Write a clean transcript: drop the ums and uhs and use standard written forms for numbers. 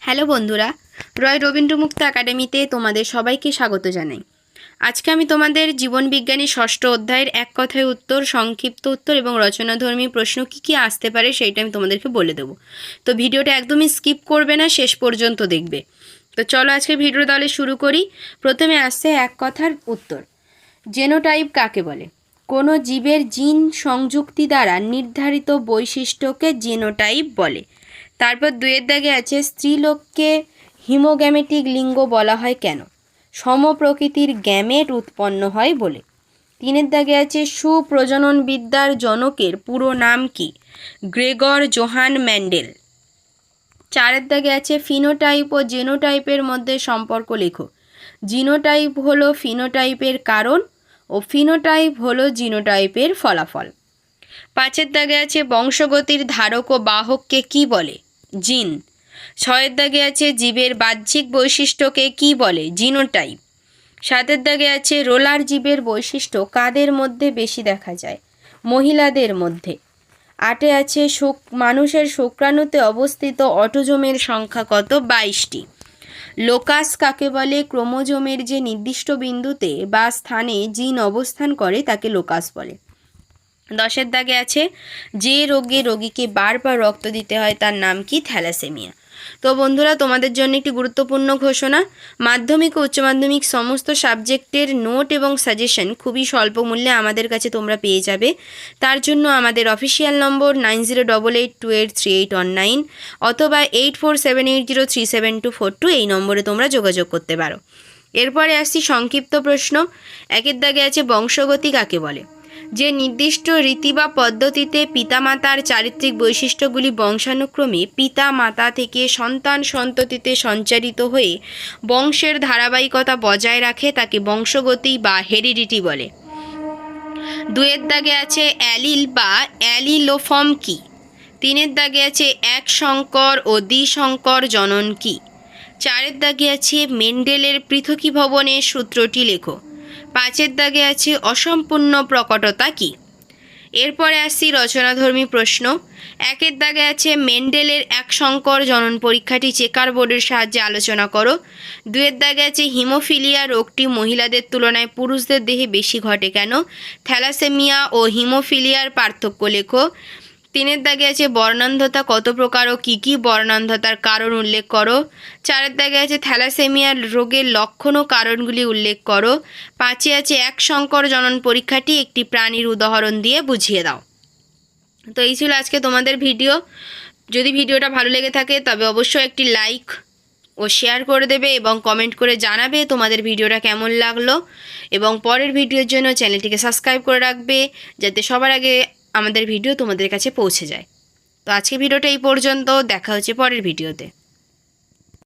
Hello বন্ধুরা, রয় রবীন্দ্রমুক্ত একাডেমিতে তোমাদের সবাইকে স্বাগত জানাই। আজকে আমি তোমাদের জীবনবিজ্ঞানী ষষ্ঠ অধ্যায়ের এক কথায় উত্তর, সংক্ষিপ্ত উত্তর এবং রচনাধর্মী প্রশ্ন কী আসতে পারে সেইটা আমি তোমাদেরকে বলে দেবো। তো ভিডিওটা একদমই স্কিপ করবে না, শেষ পর্যন্ত দেখবে। তো চলো আজকে ভিডিও তাহলে শুরু করি। প্রথমে আসছে এক কথার উত্তর। জেনোটাইপ কাকে বলে? কোনো জীবের জিন সংযুক্তি দ্বারা নির্ধারিত বৈশিষ্ট্যকে জেনোটাইপ বলে। তারপর দুয়ের দাগে আছে স্ত্রীলোককে হিমোগ্যামেটিক লিঙ্গ বলা হয় কেন? সমপ্রকৃতির গ্যামেট উৎপন্ন হয় বলে। তিনের দাগে আছে সুপ্রজননবিদ্যার জনকের পুরো নাম কি? Gregor Johann Mendel. চারের দাগে আছে ফিনোটাইপ ও জেনোটাইপের মধ্যে সম্পর্ক লেখো। জিনোটাইপ হলো ফিনোটাইপের কারণ ও ফিনোটাইপ হলো জিনোটাইপের ফলাফল। পাঁচের দাগে আছে বংশগতির ধারক ও বাহককে কি বলে? জিন। ছয়ের দাগে আছে জীবের বাহ্যিক বৈশিষ্ট্যকে কি বলে? জিনোটাইপ। সাতের দাগে আছে রোলার জীবের বৈশিষ্ট্য কাদের মধ্যে বেশি দেখা যায়? মহিলাদের মধ্যে। আটে আছে মানুষের শুক্রাণুতে অবস্থিত অটোজোমের সংখ্যা কত? 22টি। লোকাস কাকে বলে? ক্রোমোজোমের যে নির্দিষ্ট বিন্দুতে বা স্থানে জিন অবস্থান করে তাকে লোকাস বলে। 10এর দাগে আছে যে রোগে রোগীকে বারবার রক্ত দিতে হয় তার নাম কি? থ্যালাসেমিয়া। তো বন্ধুরা, তোমাদের জন্য একটি গুরুত্বপূর্ণ ঘোষণা। মাধ্যমিক ও উচ্চ মাধ্যমিক সমস্ত সাবজেক্টের নোট এবং সাজেশন খুবই স্বল্প মূল্যে আমাদের কাছে তোমরা পেয়ে যাবে। তার জন্য আমাদের অফিসিয়াল নম্বর 9088283819 অথবা 8478037242 এই নম্বরে তোমরা যোগাযোগ করতে পারো। এরপরে আসছি সংক্ষিপ্ত প্রশ্ন। একের দাগে আছে বংশগতি কাকে বলে? যে নির্দিষ্ট রীতি বা পদ্ধতিতে পিতামাতার চারিত্রিক বৈশিষ্ট্যগুলি বংশানুক্রমে পিতা মাতা থেকে সন্তান সন্ততিতে সঞ্চারিত হয়ে বংশের ধারাবাহিকতা বজায় রাখে তাকে বংশগতি বা হেরিডিটি বলে। দুয়ের দাগে আছে অ্যালিল বা অ্যালিলোফর্ম কি? তিনের দাগে আছে এক সংকর ও দ্বিসংকর জনন কি? চারের দাগে আছে মেন্ডেলের পৃথকীভবনের সূত্রটি লেখো। পাঁচের দাগে আছে অসম্পূর্ণ প্রকটতা কি? এরপরে আসছি রচনাধর্মী প্রশ্ন। একের দাগে আছে মেন্ডেলের এক সংকর জনন পরীক্ষাটি চেকার বোর্ডের সাহায্যে আলোচনা করো। দুয়ের দাগে আছে হিমোফিলিয়া রোগটি মহিলাদের তুলনায় পুরুষদের দেহে বেশি ঘটে কেন? থ্যালাসেমিয়া ও হিমোফিলিয়ার পার্থক্য লেখো। তিনের দাগে আছে বর্ণান্ধতা কত প্রকার ও কী কী বর্ণান্ধতার কারণ উল্লেখ করো। চারের দাগে আছে থ্যালাসেমিয়া রোগের লক্ষণ ও কারণগুলি উল্লেখ করো। পাঁচে আছে এক সংকর জনন পরীক্ষাটি একটি প্রাণীর উদাহরণ দিয়ে বুঝিয়ে দাও। তো এই ছিল আজকে তোমাদের ভিডিও। যদি ভিডিওটা ভালো লেগে থাকে তবে অবশ্যই একটি লাইক ও শেয়ার করে দেবে এবং কমেন্ট করে জানাবে তোমাদের ভিডিওটা কেমন লাগলো, এবং পরের ভিডিওর জন্য চ্যানেলটিকে সাবস্ক্রাইব করে রাখবে যাতে সবার আগে আমাদের ভিডিও তোমাদের কাছে পৌঁছে যায়। তো আজকে ভিডিওটা এই পর্যন্ত, দেখা হচ্ছে পরের ভিডিওতে।